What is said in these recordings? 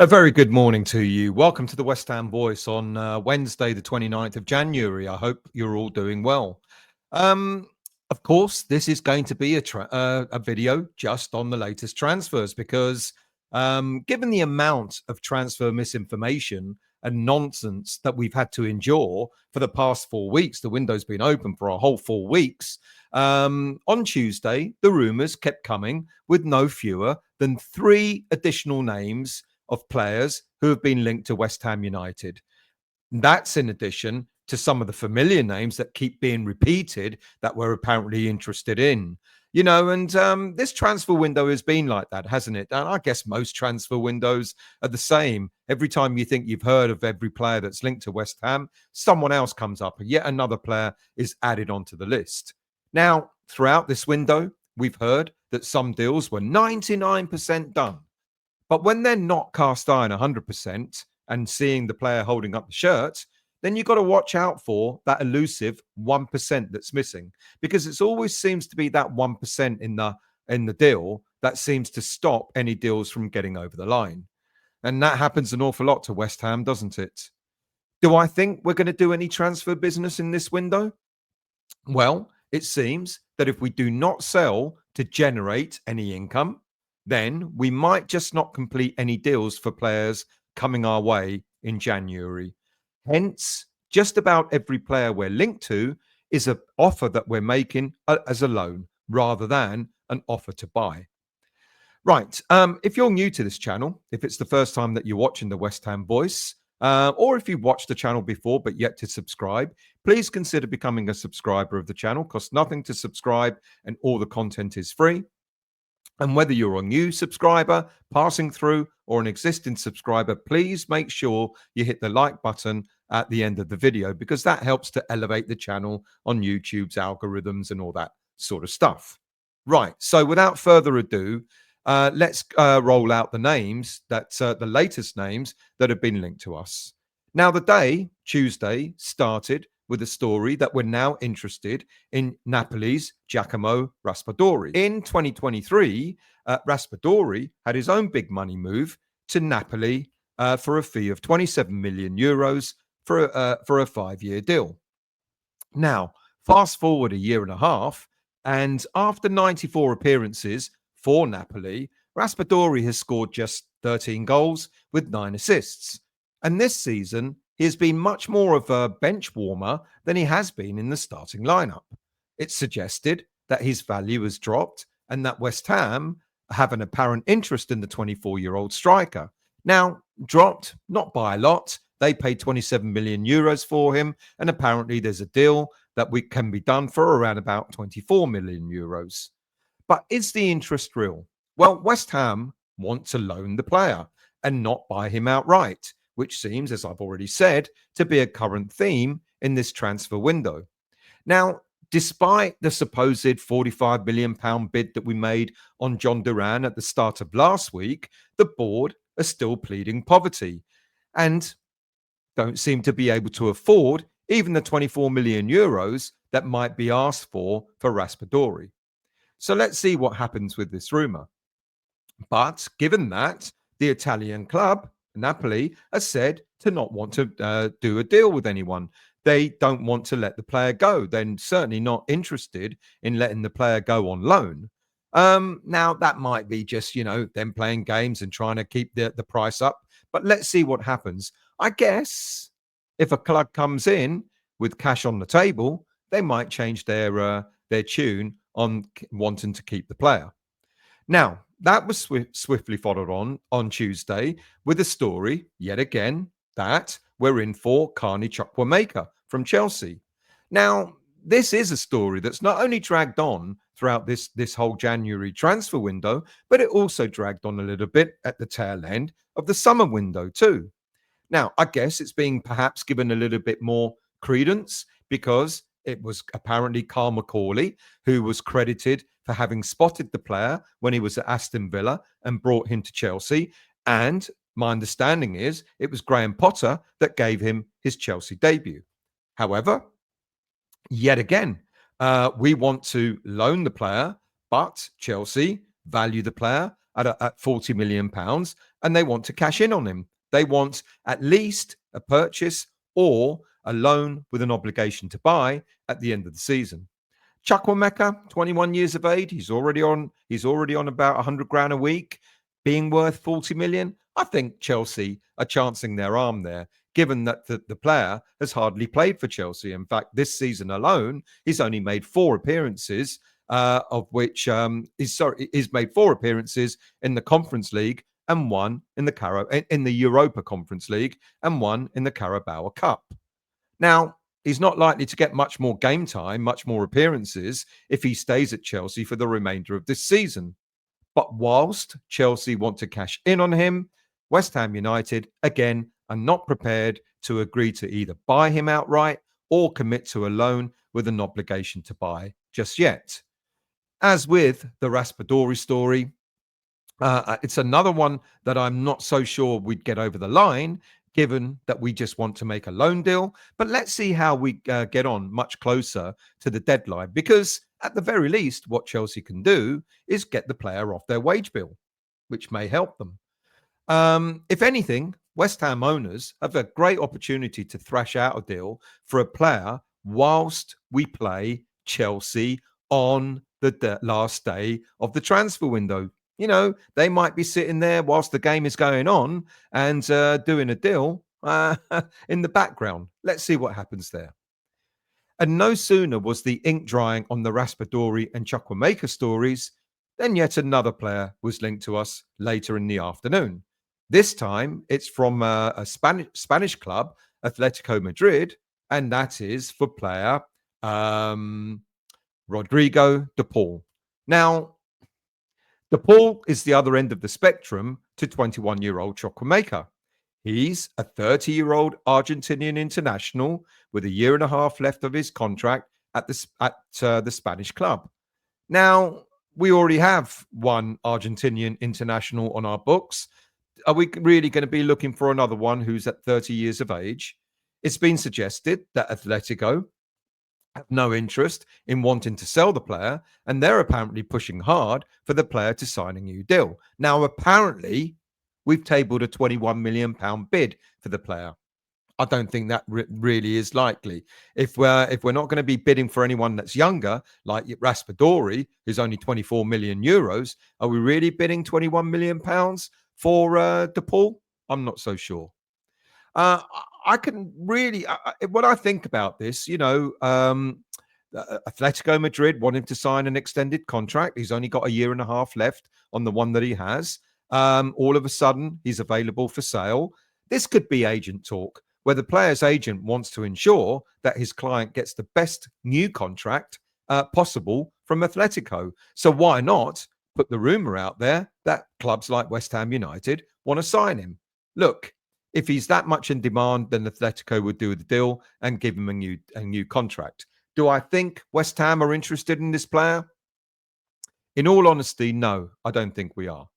A very good morning to you. Welcome to the West Ham Voice on Wednesday, the 29th of January. I hope you're all doing well. Um, of course, this is going to be a video just on the latest transfers because given the amount of transfer misinformation and nonsense that we've had to endure for the past 4 weeks, the window's been open for a whole 4 weeks. On Tuesday, the rumours kept coming with no fewer than 3 additional names of players who have been linked to West Ham United. That's in addition to some of the familiar names that keep being repeated that we're apparently interested in. And this transfer window has been like that, hasn't it? And I guess most transfer windows are the same. Every time you think you've heard of every player that's linked to West Ham, someone else comes up and yet another player is added onto the list. Now, throughout this window, we've heard that some deals were 99% done. But when they're not cast iron 100% and seeing the player holding up the shirt, then you've got to watch out for that elusive 1% that's missing, because it always seems to be that 1% in the deal that seems to stop any deals from getting over the line. And that happens an awful lot to West Ham, doesn't it? Do I think we're going to do any transfer business in this window? Well, it seems that if we do not sell to generate any income, then we might just not complete any deals for players coming our way in January. Hence, just about every player we're linked to is an offer that we're making as a loan rather than an offer to buy. Right. If you're new to this channel, if it's the first time that you're watching the West Ham Voice, or if you've watched the channel before but yet to subscribe, please consider becoming a subscriber of the channel. Costs nothing to subscribe and all the content is free. And whether you're a new subscriber, passing through, or an existing subscriber, please make sure you hit the like button at the end of the video, because that helps to elevate the channel on YouTube's algorithms and all that sort of stuff. Right. So without further ado, let's roll out the names the latest names that have been linked to us. Now, the day, Tuesday, started with a story that we're now interested in Napoli's Giacomo Raspadori. In 2023, Raspadori had his own big money move to Napoli for a fee of 27 million euros for a 5-year deal. Now, fast forward a year and a half, and after 94 appearances for Napoli, Raspadori has scored just 13 goals with 9 assists. And this season, he has been much more of a bench warmer than he has been in the starting lineup. It's suggested that his value has dropped and that West Ham have an apparent interest in the 24-year-old striker. Now, dropped, not by a lot. They paid 27 million euros for him, and apparently there's a deal that can be done for around about 24 million euros. But is the interest real? Well, West Ham want to loan the player and not buy him outright, which seems, as I've already said, to be a current theme in this transfer window. Now, despite the supposed £45 million bid that we made on John Duran at the start of last week, the board are still pleading poverty and don't seem to be able to afford even the 24 million euros that might be asked for Raspadori. So let's see what happens with this rumour. But given that, the Italian club, Napoli, has said to not want to do a deal with anyone. They don't want to let the player go. They're certainly not interested in letting the player go on loan. Now, that might be just, them playing games and trying to keep the price up. But let's see what happens. I guess if a club comes in with cash on the table, they might change their tune on wanting to keep the player. Now, that was swiftly followed on Tuesday with a story, yet again, that we're in for Carney Chukwuemeka from Chelsea. Now, this is a story that's not only dragged on throughout this whole January transfer window, but it also dragged on a little bit at the tail end of the summer window too. Now, I guess it's being perhaps given a little bit more credence because it was apparently Carl McCauley who was credited for having spotted the player when he was at Aston Villa and brought him to Chelsea. And my understanding is it was Graham Potter that gave him his Chelsea debut. However, yet again, we want to loan the player, but Chelsea value the player at 40 million pounds, and they want to cash in on him. They want at least a purchase or a loan with an obligation to buy at the end of the season. Chukwuemeka, 21 years of age, he's already on about 100 grand a week, being worth 40 million. I think Chelsea are chancing their arm there, given that the player has hardly played for Chelsea. In fact, this season alone, he's only made 4 appearances, of which he's made 4 appearances in the Conference League and 1 in the Europa Conference League and 1 in the Carabao Cup. Now, he's not likely to get much more game time, much more appearances if he stays at Chelsea for the remainder of this season. But whilst Chelsea want to cash in on him, West Ham United, again, are not prepared to agree to either buy him outright or commit to a loan with an obligation to buy just yet. As with the Raspadori story, it's another one that I'm not so sure we'd get over the line, given that we just want to make a loan deal. But let's see how we get on much closer to the deadline, because at the very least, what Chelsea can do is get the player off their wage bill, which may help them. If anything, West Ham owners have a great opportunity to thrash out a deal for a player whilst we play Chelsea on the last day of the transfer window. You know, they might be sitting there whilst the game is going on and doing a deal in the background. Let's see what happens there. And no sooner was the ink drying on the Raspadori and Chukwuemeka stories than yet another player was linked to us later in the afternoon. This time, it's from a Spanish club, Atletico Madrid, and that is for player Rodrigo de Paul. Now, de Paul is the other end of the spectrum to 21-year-old Chukwuemeka. He's a 30-year-old Argentinian international with a year and a half left of his contract at the Spanish club. Now, we already have one Argentinian international on our books. Are we really going to be looking for another one who's at 30 years of age? It's been suggested that Atletico have no interest in wanting to sell the player, and they're apparently pushing hard for the player to sign a new deal. Now, apparently, we've tabled a £21 million bid for the player. I don't think that really is likely. If we're not going to be bidding for anyone that's younger, like Raspadori, who's only 24 million euros, are we really bidding £21 million for De Paul? I'm not so sure. I can really, when I think about this, Atletico Madrid want him to sign an extended contract. He's only got a year and a half left on the one that he has. All of a sudden, he's available for sale. This could be agent talk, where the player's agent wants to ensure that his client gets the best new contract possible from Atletico. So why not put the rumor out there that clubs like West Ham United want to sign him? Look, if he's that much in demand, then Atletico would do the deal and give him a new contract. Do I think West Ham are interested in this player? In all honesty, no, I don't think we are.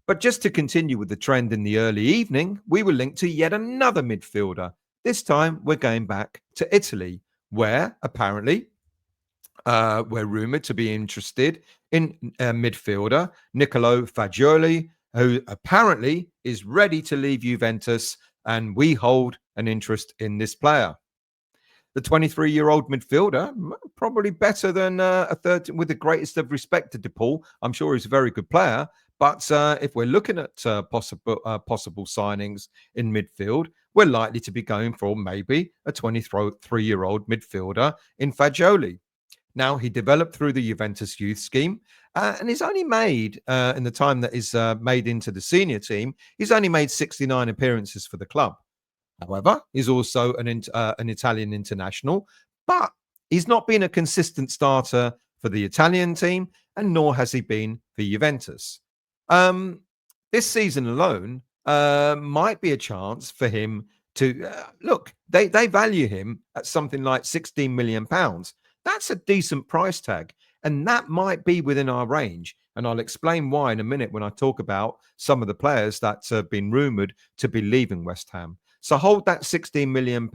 But just to continue with the trend in the early evening, we were linked to yet another midfielder. This time, we're going back to Italy, where apparently we're rumoured to be interested in midfielder Nicolo Fagioli, who apparently is ready to leave Juventus, and we hold an interest in this player. The 23-year-old midfielder, probably better than a third, with the greatest of respect to De Paul. I'm sure he's a very good player. But if we're looking at possible signings in midfield, we're likely to be going for maybe a 23-year-old midfielder in Fagioli. Now, he developed through the Juventus youth scheme, and he's only made, in the time that he's made into the senior team, he's only made 69 appearances for the club. However, he's also an Italian international, but he's not been a consistent starter for the Italian team, and nor has he been for Juventus. This season alone might be a chance for him to look. They value him at something like £16 million. That's a decent price tag, and that might be within our range. And I'll explain why in a minute when I talk about some of the players that have been rumoured to be leaving West Ham. So hold that £16 million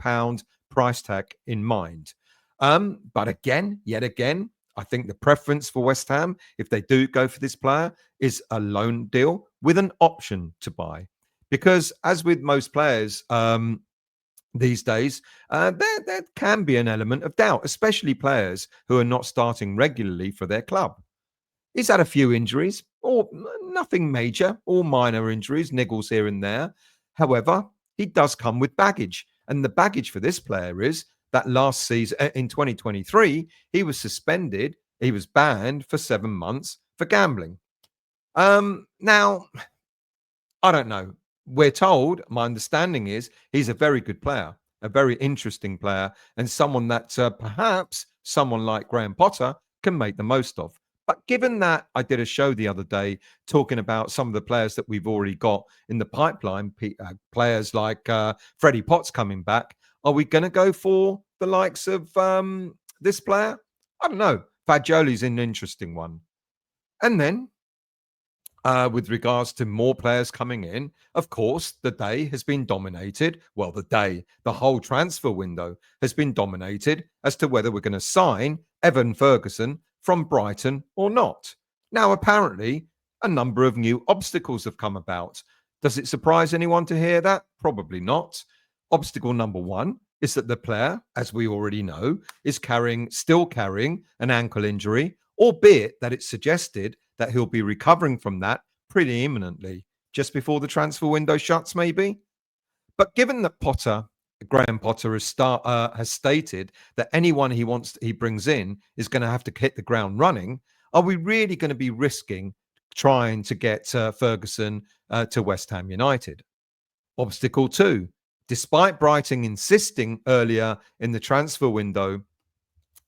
price tag in mind. But yet again, I think the preference for West Ham, if they do go for this player, is a loan deal with an option to buy. Because as with most players these days, there can be an element of doubt, especially players who are not starting regularly for their club. He's had a few injuries, or nothing major, all minor injuries, niggles here and there. However, he does come with baggage. And the baggage for this player is that last season, in 2023, he was suspended, he was banned for 7 months for gambling. Now, I don't know. We're told, my understanding is, he's a very good player, a very interesting player, and someone that perhaps someone like Graham Potter can make the most of. But given that I did a show the other day talking about some of the players that we've already got in the pipeline, players like Freddie Potts coming back, are we going to go for the likes of this player? I don't know. Fagioli's an interesting one. And then with regards to more players coming in, of course, the day has been dominated. Well, the whole transfer window has been dominated as to whether we're going to sign Evan Ferguson from Brighton or not. Now, apparently, a number of new obstacles have come about. Does it surprise anyone to hear that? Probably not. Obstacle number one is that the player, as we already know, is still carrying an ankle injury, albeit that it's suggested that he'll be recovering from that pretty imminently, just before the transfer window shuts, maybe. But given that Graham Potter has stated that anyone he brings in is going to have to hit the ground running, are we really going to be risking trying to get Ferguson to West Ham United? Obstacle two: despite Brighton insisting earlier in the transfer window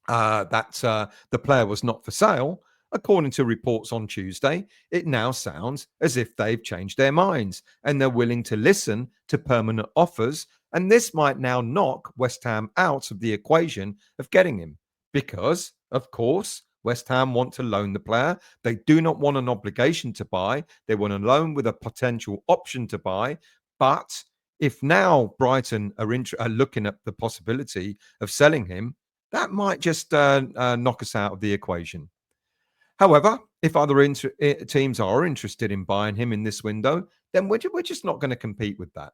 that the player was not for sale, according to reports on Tuesday, it now sounds as if they've changed their minds and they're willing to listen to permanent offers. And this might now knock West Ham out of the equation of getting him because, of course, West Ham want to loan the player. They do not want an obligation to buy. They want a loan with a potential option to buy. But if now Brighton are looking at the possibility of selling him, that might just knock us out of the equation. However, if other teams are interested in buying him in this window, then we're just not going to compete with that.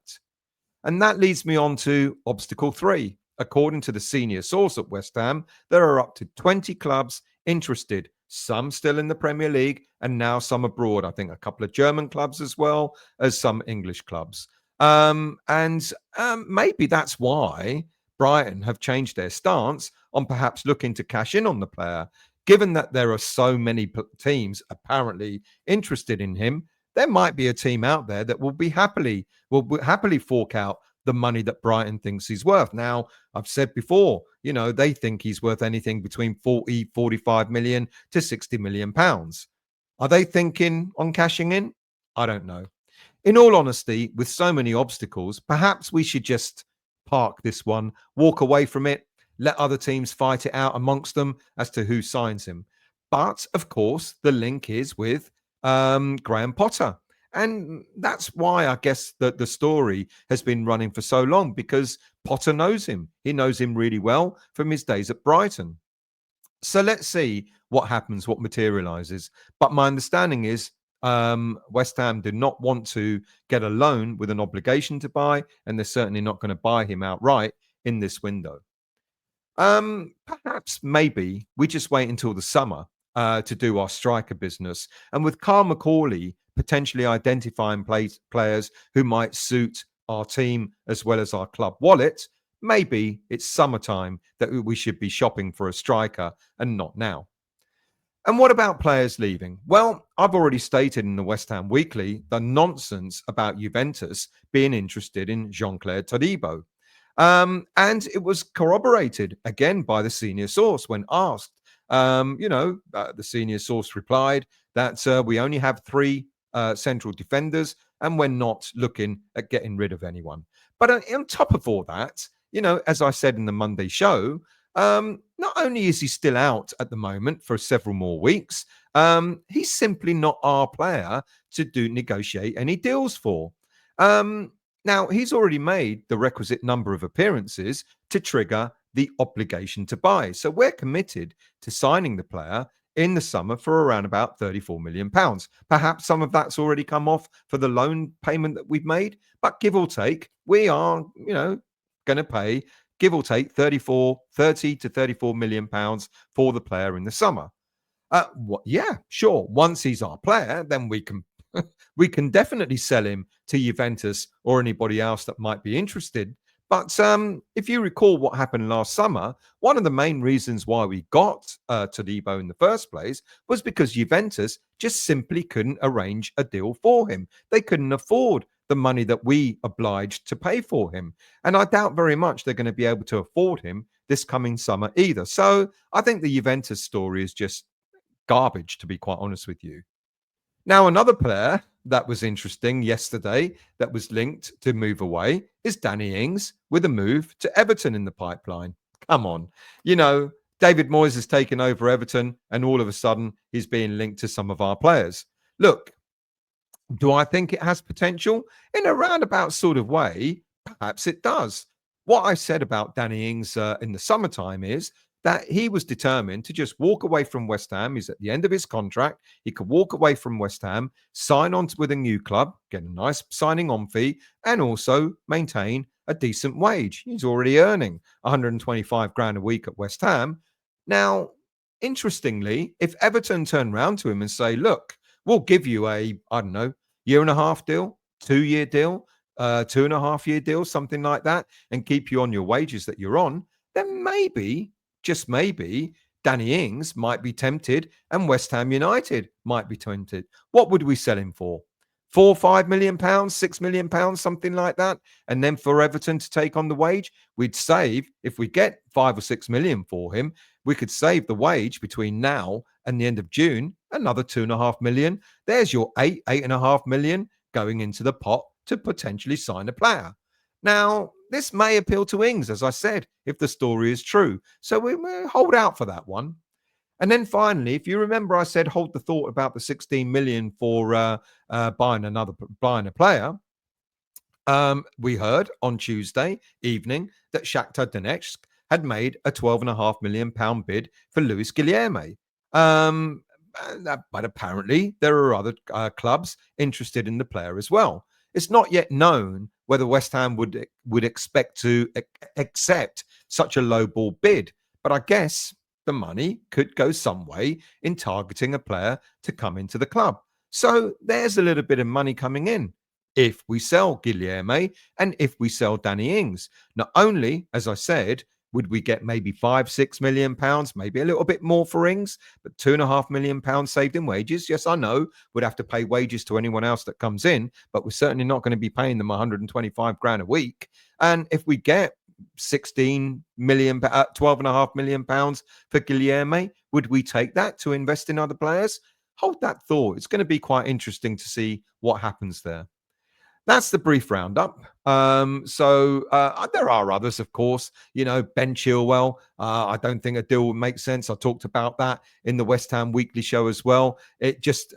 And that leads me on to obstacle three. According to the senior source at West Ham, there are up to 20 clubs interested, some still in the Premier League and now some abroad. I think a couple of German clubs as well as some English clubs. Maybe that's why Brighton have changed their stance on perhaps looking to cash in on the player. Given that there are so many teams apparently interested in him, there might be a team out there that will happily fork out the money that Brighton thinks he's worth. Now, I've said before, they think he's worth anything between 45 million to 60 million pounds. Are they thinking on cashing in? I don't know. In all honesty, with so many obstacles, perhaps we should just park this one, walk away from it, let other teams fight it out amongst them as to who signs him. But, of course, the link is with Graham Potter. And that's why I guess that the story has been running for so long, because Potter knows him. He knows him really well from his days at Brighton. So let's see what happens, what materializes. But my understanding is West Ham do not want to get a loan with an obligation to buy, and they're certainly not going to buy him outright in this window. Perhaps maybe we just wait until the summer to do our striker business. And with Carl McCauley potentially identifying players who might suit our team as well as our club wallet, maybe it's summertime that we should be shopping for a striker and not now. And what about players leaving? Well, I've already stated in the West Ham Weekly the nonsense about Juventus being interested in Jean-Claude Todibo. And it was corroborated again by the senior source when asked. The senior source replied that we only have 3 central defenders and we're not looking at getting rid of anyone. But on top of all that, as I said in the Monday show, not only is he still out at the moment for several more weeks, he's simply not our player to negotiate any deals for. Now, he's already made the requisite number of appearances to trigger the obligation to buy. So we're committed to signing the player in the summer for around about £34 million. Perhaps some of that's already come off for the loan payment that we've made, but give or take, we are, going to pay, give or take, 30 to £34 million for the player in the summer. Yeah, sure. Once he's our player, then we can we can definitely sell him to Juventus or anybody else that might be interested. But if you recall what happened last summer, one of the main reasons why we got Todibo in the first place was because Juventus just simply couldn't arrange a deal for him. They couldn't afford the money that we obliged to pay for him. And I doubt very much they're going to be able to afford him this coming summer either. So I think the Juventus story is just garbage, to be quite honest with you. Now, another player that was interesting yesterday that was linked to move away is Danny Ings with a move to Everton in the pipeline. Come on. David Moyes has taken over Everton and all of a sudden he's being linked to some of our players. Look, do I think it has potential? In a roundabout sort of way, perhaps it does. What I said about Danny Ings in the summertime is that he was determined to just walk away from West Ham. He's at the end of his contract. He could walk away from West Ham, sign on with a new club, get a nice signing on fee, and also maintain a decent wage. He's already earning 125 grand a week at West Ham. Now, interestingly, if Everton turn around to him and say, look, we'll give you a, I don't know, year and a half deal, 2-year deal, 2.5-year deal, something like that, and keep you on your wages that you're on, then maybe, just maybe, Danny Ings might be tempted and West Ham United might be tempted. What would we sell him for? £4-5 million, £6 million, something like that. And then for Everton to take on the wage, we'd save, if we get 5 or 6 million for him, we could save the wage between now and the end of June, another 2.5 million. There's your 8.5 million going into the pot to potentially sign a player. Now, this may appeal to Ings, as I said, if the story is true. So we hold out for that one. And then finally, if you remember, I said hold the thought about the 16 million for buying a player. We heard on Tuesday evening that Shakhtar Donetsk had made a £12.5 million bid for Luis Guilherme. But apparently there are other clubs interested in the player as well. It's not yet known whether West Ham would expect to accept such a low ball bid, but I guess the money could go some way in targeting a player to come into the club. So there's a little bit of money coming in if we sell Guilherme and if we sell Danny Ings. Not only, as I said, would we get maybe £5-6 million, maybe a little bit more for Ings, but £2.5 million saved in wages. Yes, I know we'd have to pay wages to anyone else that comes in, but we're certainly not going to be paying them 125 grand a week. And if we get 16 million, 12.5 million pounds for Guilherme, would we take that to invest in other players? Hold that thought. It's going to be quite interesting to see what happens there. That's the brief roundup. There are others, of course. Ben Chilwell. I don't think a deal would make sense. I talked about that in the West Ham Weekly Show as well. It just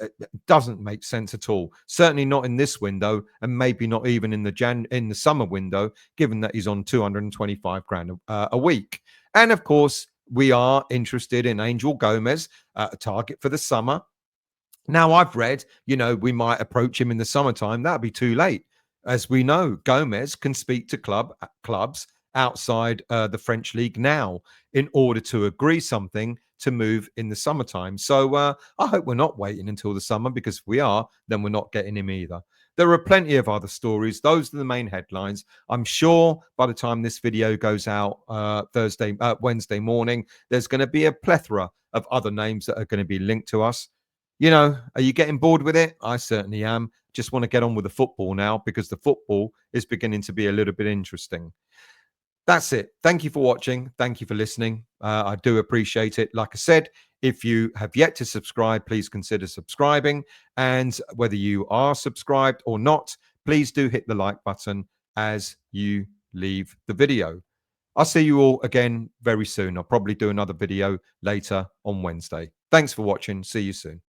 doesn't make sense at all. Certainly not in this window, and maybe not even in the summer window, given that he's on 225 grand a week. And of course, we are interested in Angel Gomez, a target for the summer. Now, I've read, we might approach him in the summertime. That'd be too late. As we know, Gomez can speak to clubs outside the French league now in order to agree something to move in the summertime. So I hope we're not waiting until the summer, because if we are, then we're not getting him either. There are plenty of other stories. Those are the main headlines. I'm sure by the time this video goes out Wednesday morning, there's going to be a plethora of other names that are going to be linked to us. Are you getting bored with it? I certainly am. Just want to get on with the football now, because the football is beginning to be a little bit interesting. That's it. Thank you for watching. Thank you for listening. I do appreciate it. Like I said, if you have yet to subscribe, please consider subscribing. And whether you are subscribed or not, please do hit the like button as you leave the video. I'll see you all again very soon. I'll probably do another video later on Wednesday. Thanks for watching. See you soon.